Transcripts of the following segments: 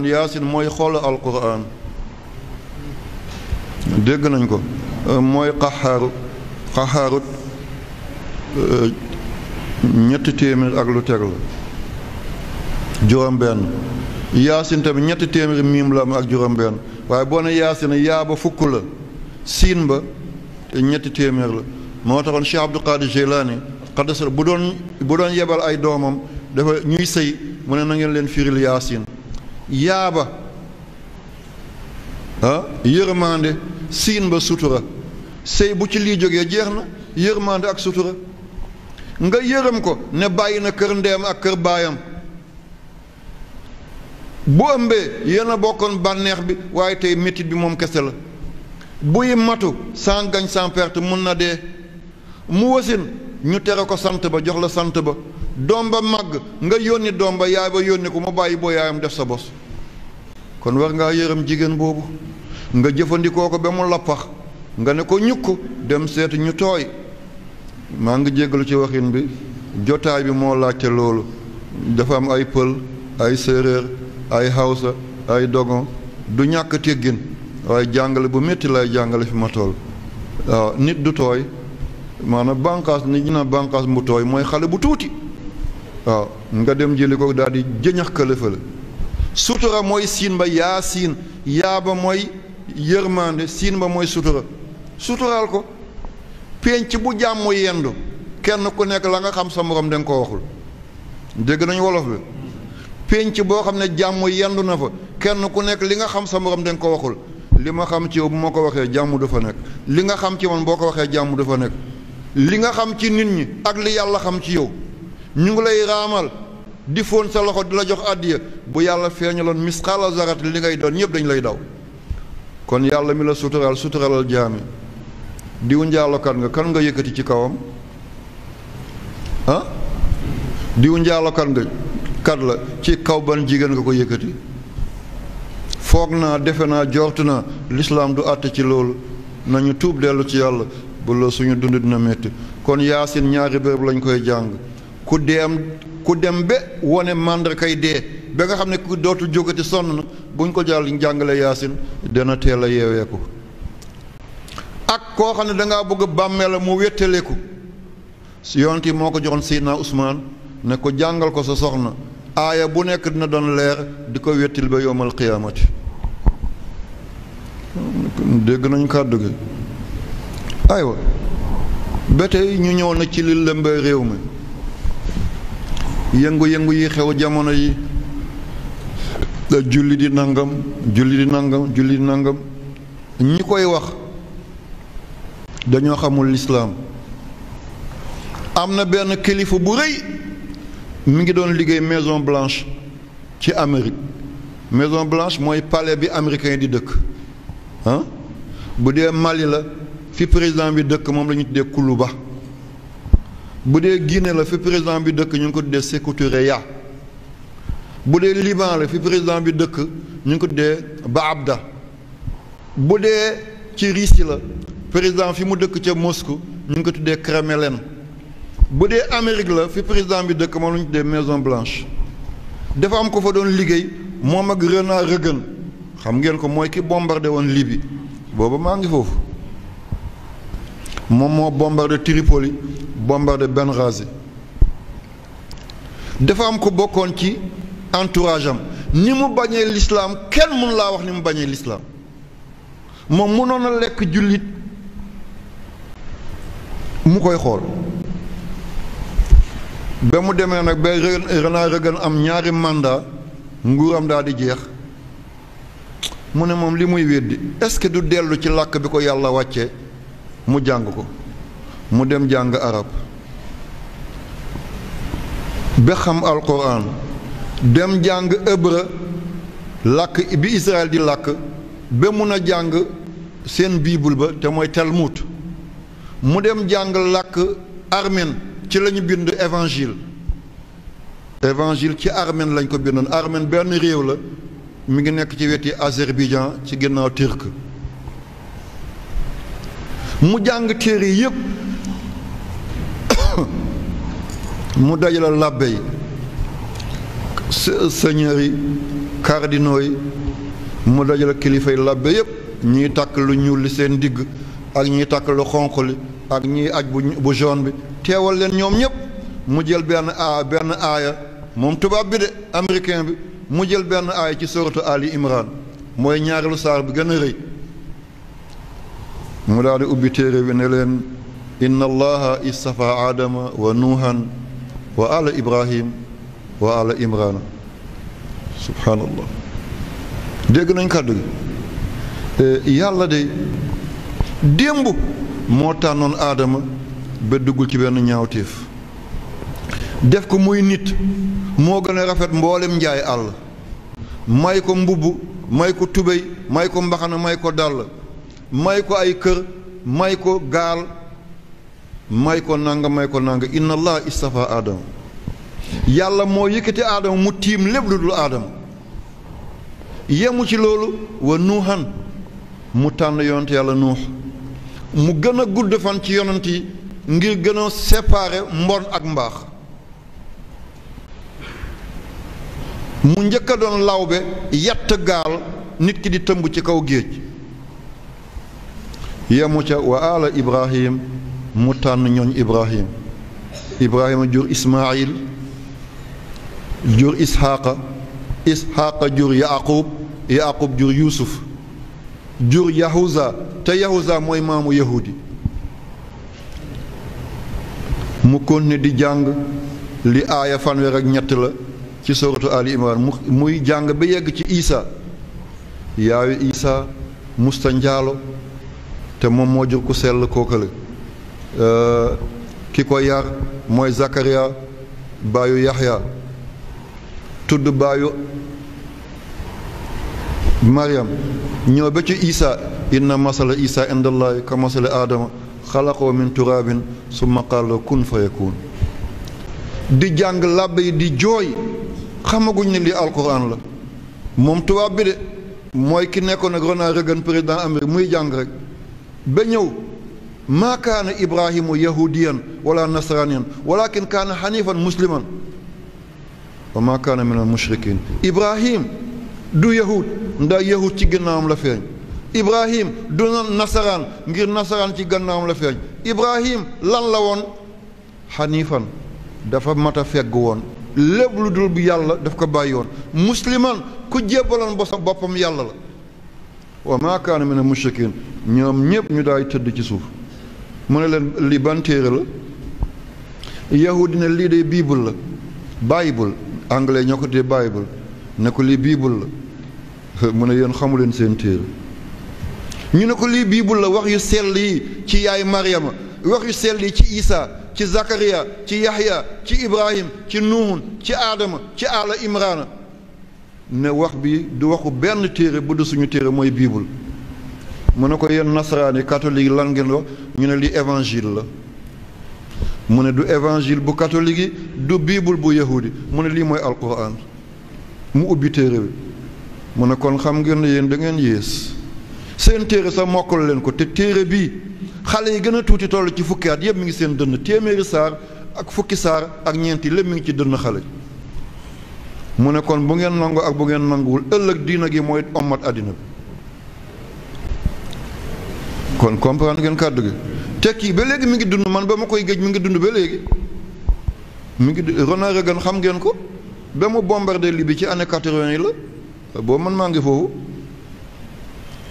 yaasin mooy xool alquran dégg nañ ko mooy xaxaarut ñetti téeméer ak lu teg la juróom benn yaasin tamit ñetti téeméer miim la am ak juróom benn waaye boo ne yaasin yaa ba fukk la siin ba ñetti téeméer la moo taxoon Cheikh Abdul Qadir Jilani xaddasa bu doon yebal ay doomam dafa ñuy sëy mu ne na ngeen leen firil yaasin yaaba yërmande siin ba sutura sëy bu ci lii jógee jeex na yërmande ak sutura nga yërëm ko ne bàyyi na kër ndeem ak kër baayam bu ëmbee yéen a bokkoon bànneex bi waaye tey métit bi moom kese la buy matu sans gagne sans perte mun na dee mu wasin ñu tere ko sant ba jox la sant ba doom ba màgg nga yónni doom ba yaay ba yónni ko mu bàyyi boo yaayam def sa bos kon war ngaa yërëm jigéen boobu nga jëfandikoo ko ba mu lappax nga ne ko ñukk dem seeti ñu tooy maa ngi jéggalu ci waxin bi jotaay bi moo laajte loolu dafa am ay pël ay séeréer ay hawsa ay dogon du ñàkk teggin waaye jàngale bu métti lay jàngale fi ma toll waaw nit du tooy maanaam bànqaas nit ñi na bànqaas mu tooy mooy xale bu tuuti waaw nga dem jëli ko daal di jëñax këlëfale sutura mooy siin ba yaa siin yaa ba mooy yërmande siin ba mooy sutura suturaal ko pénc bu jàmm yendu kenn ku nekk la nga xam sa morom da nga ko waxul dégg nañu wolof bi pénc boo xam ne jàmm yendu na fa kenn ku nekk li nga xam sa morom da nga ko waxul li ma xam ci yow bu ma ko waxee jàmm du fa nekk li nga xam ci man boo ko waxee jàmm du fa nekk li nga xam ci nit ñi ak li yàlla xam ci yow ñu ngi lay raamal di fóon sa loxo di la jox àddiya bu yàlla feeñaloon misqaala zarat li ngay doon ñëpp dañ lay daw kon yàlla mi la suturalal jaami diw njaalokat nga kan nga yëkkati ci kawam diw njaalokat nga kat la ci kaw ban jigéen nga ko yëkkati foog naa defe naa jortu naa lislaam du àtte ci loolu nañu tuub dellu ci yàlla bu la suñu dund dina métti kon yaasin ñaari béréb lañ koy jàng ku dem ba wone màndarkay dee ba nga xam ne ku dootul jógati sonn na buñ ko jàngale yaasin dana teel a yeeweeku ak koo xam ne dangaa bëgg bàmmeela mu wéttaleku yonent yi moo ko joxoon Seydina Usmaan ne ko jàngal ko sa soxna aaya bu nekk dina doon leer di ko wettil ba yowmal qiyaamati dégg nañu kàddu gi aywa ba tey ñu ñëw na ci li lëmbee réew mi yëngu-yëngu yi xew jamono yi julli di nangam ñi koy wax dañoo xamul lislaam am na benn kilifa bu rëy mi ngi doon liggéey Maison Blanche ci Amérique Maison Blanche mooy palais bi américain di dëkk bu dee Mali la fi président bi dëkk moom la ñu tuddee Kuluba bu dee Guinée la fi président bi dëkk ñu ngi ko tuddee Sékou Touré bu dee Liban la fi président bi dëkk ñu ngi ko tuddee Baabda bu dee ci Russie la président fi mu dëkk ca Moscou ñu ngi ko tuddee Kremlin bu dee Amérique la fi président bi dëkk moom la ñu tuddee Maison Blanche dafa am ko fa doon liggéey moom ak Ronald Reagan xam ngeen ko mooy ki bombardé woon Libye booba maa ngi foofu moom moo bombardé Tripoli bombardé Benghazi dafa am ko bokkoon ci entourage am ni mu bañee lislaam kenn mun laa wax ni mu bañee lislaam moom mënoon a lekk jullit mu koy xool ba mu demee nag ba Ronald Reagan am ñaari mandat nguuram daal di jeex mu ne moom li muy weddi est-ce que du dellu ci làkk bi ko yàlla wàccee mu jàng ko mu dem jàng arab ba xam alquran dem jàng hébreu làkk bi Israël di làkk ba mun a jàng seen bible ba te mooy Talmud mu dem jàng làkk arméen ci lañu bind évangile ci arméen lañ ko bindoon arméen benn réew la mi ngi nekk ci weti Azerbaïdjan ci ginnaaw turc mu jàng téere yépp mu dajale làbbe yi seigneurs yi cardinaux yi mu dajale kilifay labbe yépp ñiy takk lu ñuul li seen digg ak ñiy takk lu xonq li ak ñiy aj bu jaune bi teewal leen ñoom ñépp mu jël benn aaya moom tubaab bi de américain bi mu jël benn aaya ci suratu Ali Imran mooy ñaareelu saar bi gën a rëy mu daal di ubbi téere bi ne leen inna allaha istafa aadama wa nuuhan wa ala ibrahim wa ala imrana subhaanallah dégg nañ kàddu gi yàlla de démb moo tànnoon aadama ba duggul ci benn ñaawteef def ko muy nit moo gën a rafet mboolem njaay àll may ko mbubb may ko tubéy may ko mbaxana may ko dàll may ko ay kër may ko gaal may ko nanga inna allah istafa aadama yàlla moo yëkkati aadama mu tiim lépp lu dul aadama yemu ci loolu wa nuuhan mu tànn yonent yàlla nuux mu gën a gudd fan ci yonent yi ngir gën a séparer mbon ak mbaax mu njëkk a doon lawbe yatt gaal nit ki di tëmb ci kaw géej yemu ca wa ala ibrahim mu tànn ñooñ ibrahima jur ismail jur isxaaqa jur yaqub jur yuusuf jur yahuza te yahuza mooy maamu yahudi mu continué di jàng li aaya fanweer ak ñett la ci suratu Ali Imran muy jàng ba yegg ci Isa yaayu Isa musta njaalo te moom moo jur ku sell kookale ki ko yar mooy Zakariya baayu Yaxya tudd baayu Maryam ñëw ba ci Isa inna masala Isa indallahi ka masala Adama xalaqoo min turabin summa qaala kun fa yakun di jàng làbbe yi di jooy xamaguñ ne lii alquran la moom tubaab bi de mooy ki nekkoon ak Ronald Reagan président Amérique muy jàng rek ba ñëw maa kaana ibrahimu yahudiyan wala nasraniyan walakin kaana xanifan musliman wa maa kaana min al mushrikin ibrahim du yahud ndax yahud ci gannaawam la feeñ ibrahim du nasaraan ngir nasaraan ci gannaawam la feeñ ibrahim lan la woon xanifan dafa mat a fegg woon lépp lu dul bu yàlla daf ko bàyyi woon musliman ku jébbaloon boppam yàlla la wa maa kaana min al mushrikin ñoom ñépp ñu daay tëdd ci suuf mu ne leen lii ban téere la yahudi ne lii de bible la bible anglais ñoo ko tuddee bible ne ko lii bible la mu ne yéen xamu leen seen téere ñu ne ko lii bible la wax yu sell yi ci yaay Maryama wax yu sell yi ci Isa ci Zakariya ci Yaxya ci Ibrahim ci Nuhun ci Aadama ci Ala Imrana ne wax bi du waxu benn téere bu du suñu téere mooy bible mu ne ko yéen nasaraani catholique lan ngeen wax ñu ne lii évangile la mu ne du évangile bu catholique yi du bible bu yahudi mu ne lii mooy alquran mu ubbi téere bi mu ne kon xam ngeen ne yéen da ngeen yées seen téere sax mokkal leen ko te téere bii xale yi gën a tuuti toll ci fukki at yëpp mi ngi seen dënn téeméeri saar ak fukki saar ak ñeenti lépp mi ngi ci dënn xale mu ne kon bu ngeen nangu ak bu ngeen nanguwul ëllëg diina gi mooy ommat àddina bi kon comprendre ngeen kàddu gi te kii ba léegi mi ngi dund man ba ma koy géej mi ngi dund ba léegi mi ngi Ronald Reagan xam ngeen ko ba mu bombardé Libye ci année 80 yi la boobu man maa ngi foofu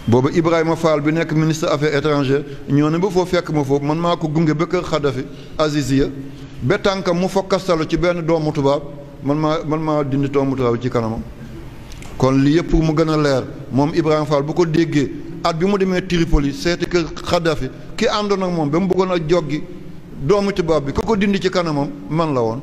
boobu Ibrahima Fall bi nekk ministre affaires étrangères ñoo ne ba foofu fekk ma foofu man maa ko gunge ba kër Xadafi Aziziya ba tànkam mu fokkastalu ci benn doomu tubaab man maa dindi doomu tubaab ci kanamam kon lii yëpp mu gën a leer moom Ibrahima Fall bu ko déggee at bi mu demee Tripoli seeti kër Xadafi ki àndoon ak moom ba mu bëggoon a joggi doomu tubaab bi ku ko dindi ci kanamam man la woon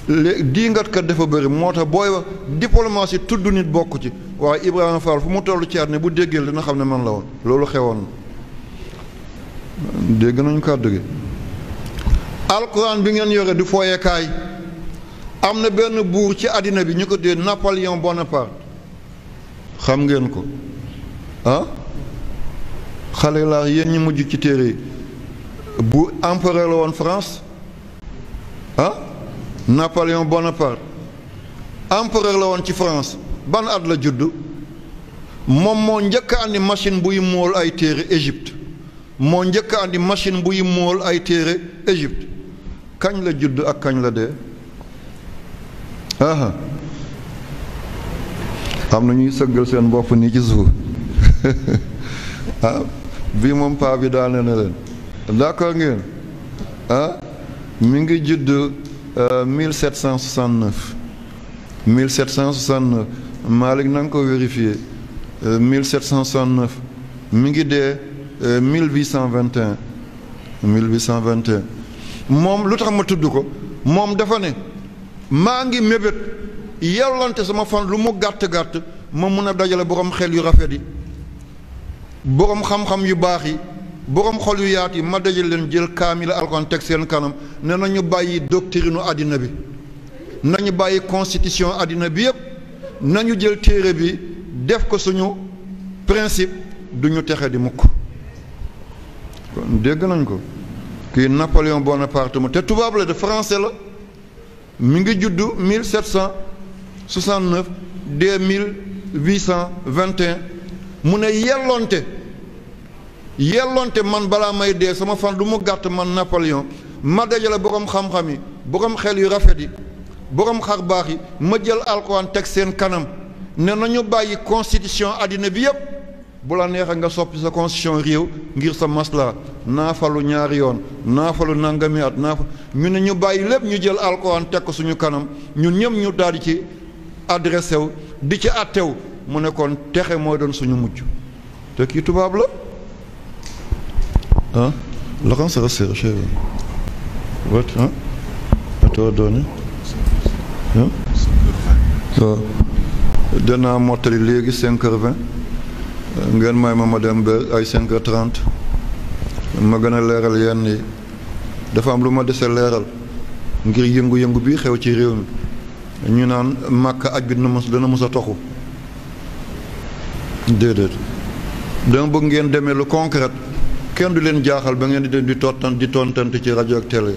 léegi diingat kat dafa bëri moo tax booy wax diplomatie tudd nit bokk ci waaye Ibrahima Fall fu mu toll ci at ne bu déggee dina xam ne man la woon loolu xewoon na dégg nañu kàddu gi alquran bi ngeen yore du fooyekaay am na benn buur ci àddina bi ñu ko dee Napoléon Bonaparte xam ngeen ko ah xale laa yéen ñi mujj ci téere yi bu empereur la woon France ah Napoléon Bonaparte empereur la woon ci France ban at la judd moom moo njëkk a andi machine buy mool ay téere Égypte moo njëkk a andi machine buy mool ay téere Égypte kañ la judd ak kañ la dee aha am na ñuy sëggal seen bopp nii ci suuf ah bii moom paa bi daane na leen d'accord ngeen ah mi ngi judd 1769 1769 Malick na nga ko vérifié 1769 mi ngi dee 1821 1821 moom lu tax ma tudd ko moom dafa ne maa ngi mébét yellante sama fan lu mu gàtt-gàtt ma mun a dajale borom xel yu rafet yi borom xam-xam yu baax yi borom xol yu yaat yi ma dajale leen jël kaamila alxuraan teg seen kanam ne nañu bàyyi doctrine àddina bi nañu bàyyi constitution àddina bi yépp nañu jël téere bi def ko suñu principe du ñu texe di mukk kon dégg nañ ko kii Napoléon Bonaparte te tubaab la de français la mi ngi judd 1769 dès 1821 mu ne yellonte man balaa may dee sama fan du mu gàtt man Napoléon ma dajale borom xam-xam yi borom xel yu rafet yi borom xar baax yi ma jël alxuraan teg seen kanam ne nañu bàyyi constitution àddina bi yépp bu la neexee nga soppi sa constitution réew ngir sa masla naa falu ñaari yoon naa falu nangami at ñu ne ñu bàyyi lépp ñu jël alxuraan teg ko suñu kanam ñun ñëpp ñu daal di ci adressé wu di ci attew mu ne kon texe mooy doon suñu mujj te kii tubaab la ah Laurent se recherche what ah atoo doone waaw danaa mottali léegi 5h20 ngeen may ma dem ba ay 5h30 ma gën a leeral yenn yi dafa am lu ma dese leeral ngir yëngu-yëngu bi xew ci réew mi ñu naan Màkka aj bi dana mës a toxu déedéet dama bëgg ngeen demee lu concret kenn du leen jaaxal ba ngeen di tontante ci rajo ak télé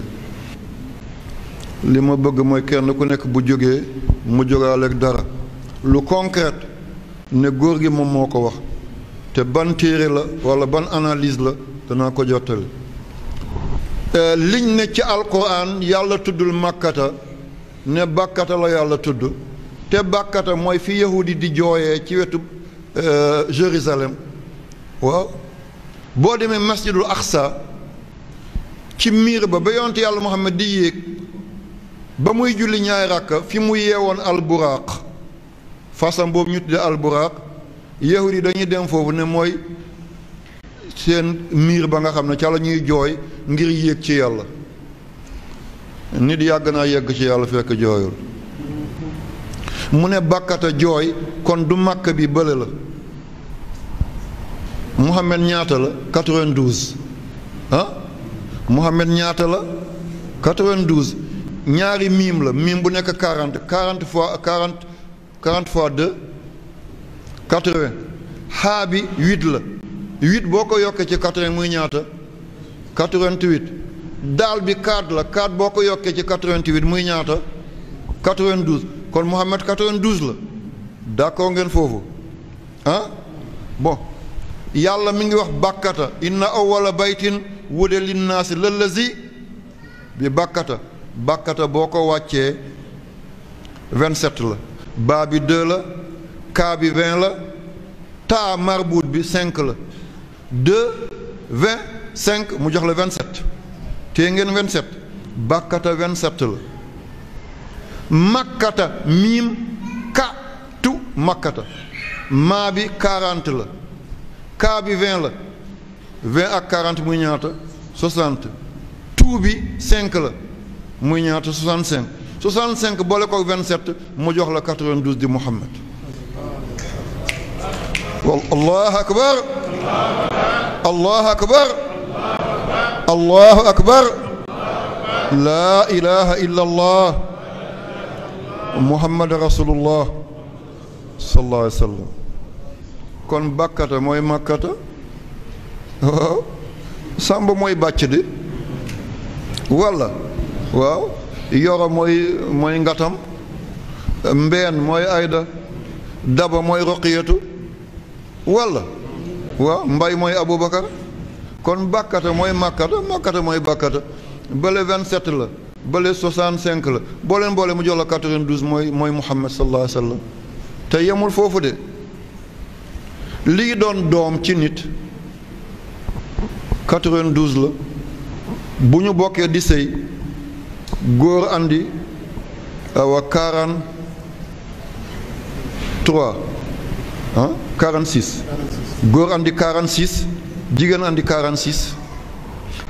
li ma bëgg mooy kenn ku nekk bu jógee mu jógaale ak dara lu concret ne góor gi moom moo ko wax te ban téere la walla ban analyse la danaa ko jottali liñ ne ci alquran yàlla tuddul màkkata ne bàkkata la yàlla tudd te bàkkata mooy fi yahudi di jooyee ci wetu Jérusalem waaw boo demee masjidul aqsa ci miir ba yonent yàlla Muhammad di yéeg ba muy julli ñaari ràkka fi mu yeewoon alburaaq fasam boobu ñu tudde alburaaq yahudi yi dañuy dem foofu ne mooy seen miir ba nga xam ne ca la ñuy jooy ngir yéeg ci yàlla nit yàgg naa yegg ci yàlla fekk jooyul mu ne bàkkata jooy kon du màkk bi bële la Muhammad ñaata la 92 ah Muhammad ñaata la 92 ñaari miim la miim bu nekk 40 fois 2 80 xaa bi 8 la 8 boo ko yokkee ci 80 muy ñaata 88 daal bi 4 la 4 boo ko yokkee ci 88 muy ñaata 92 kon Muhammad 92 la d'accord ngeen foofu ah bon yàlla mi ngi wax bàkkata inna awwala baytin wude linnaasi lallazi bi bàkkata boo ko wàccee 27 la baa bi 2 la kaa bi 20 la taa marbuut bi 5 la 2 20 5 mu jox la 27 tee ngeen 27 bàkkata 27 la makkata miim ka tu makkata maa bi 40 la kaa bi 20 la 20 ak 40 muy ñaata 60 tuu bi 5 la muy ñaata 65 boole ko 27 mu jox la 92 di Muhammad allahu akbar allahu akbar allahu akbar laa ilaha illa allah Muhammad rasulullah sallallahu alayhi wa sallam kon bàkkata mooy màkkata waaw sàmba mooy bàcc di walla waaw yoro mooy ngatam mbeen mooy ayda, daba mooy roqiyatu walla waaw mbay mooy aboubacar. kon bàkkata mooy màkkata mooy bàkkata. bële 27 la bële 65 la boo leen boole mu jox la 92 mooy Muhammad sallallahu alayhi wa sallam. te yemul foofu de lii doon doom ci nit 92 la. bu ñu bokkee di sëy góor andi awa 43 46 góor andi 46 jigéen andi 46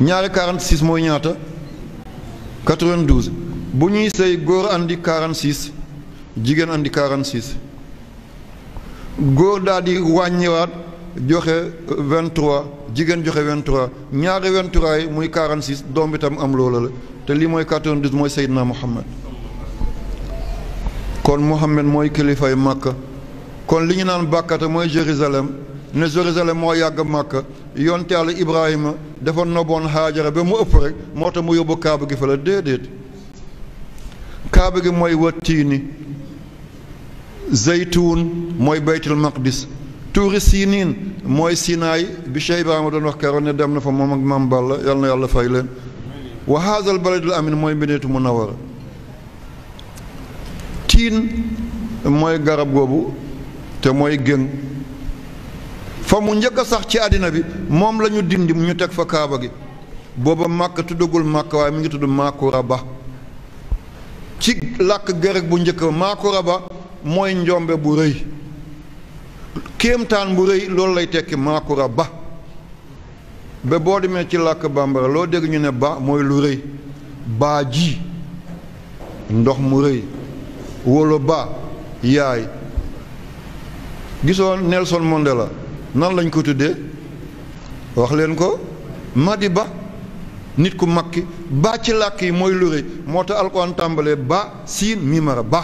ñaari 46 mooy ñaata 92 bu ñuy sëy góor andi 46 jigéen andi 46 góor daal di wàññiwaat joxe 23 jigéen joxe 23 ñaari 23 yi muy 46 doom bi tam am loola la te lii mooy 92 mooy Seydina Muhammad. kon Muhammad mooy kilifay Makka. kon li ñu naan bàkkata mooy Jérusalem ne Jérusalem moo yàgg Makka yonte Yàlla Ibrahima dafa noboon Haajara ba mu ëpp rek moo tax mu yóbbu kaaba gi fa la déedéet. kaaba gi mooy wattiini zaytuun mooy baytul maqdis tuuri siiniin mooy Sinaay bi Cheikh Ibrahima doon wax keroon ne dem na fa moom ak Maam Balla yal na yàlla fay leen. wa haazal baladul amin mooy Madiinatu Munawwara. tiin mooy garab googu te mooy gën fa mu njëkk a sax ci àddina bi moom la ñu dindi ñu teg fa kaaba gi booba màkk tuddagul màkk waaye mi ngi tudd Maakuraba. ci làkk gërëg bu njëkk Maakuraba mooy njombe bu rëy kéemtaan bu rëy loolu lay tekki Maakuraba. ba boo demee ci làkk bambara loo dégg ñu ne ba mooy lu rëy baa ji ndox mu rëy wolo ba yaay. gisoo Nelson Mandela nan lañ ko tuddee wax leen ko Madiba nit ku mag ki ba ci làkk yi mooy lu rëy moo tax alxuraan tàmbalee ba siin mimara ba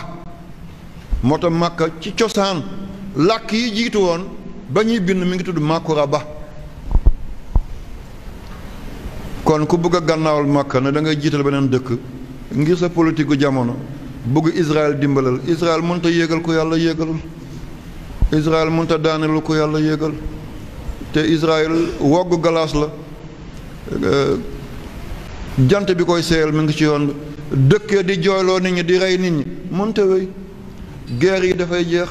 moo tax Makka ci cosaan làkk yi jiitu woon ba ñuy bind mi ngi tudd Maakuraba. kon ku bëgg a gànnaawal Makka ne da ngay jiital beneen dëkk ngir sa politique gu jamono bëgg Israël dimbalal Israël mënta yéegal ku yàlla yéegalul. Israël mënta daanelu ko yàlla yéegal te Israël wogg galaas la jant bi koy seeyal mi ngi ci yoon dëkkee di jooyloo nit ñi di rey nit ñi mënta wéy guerre yi dafay jeex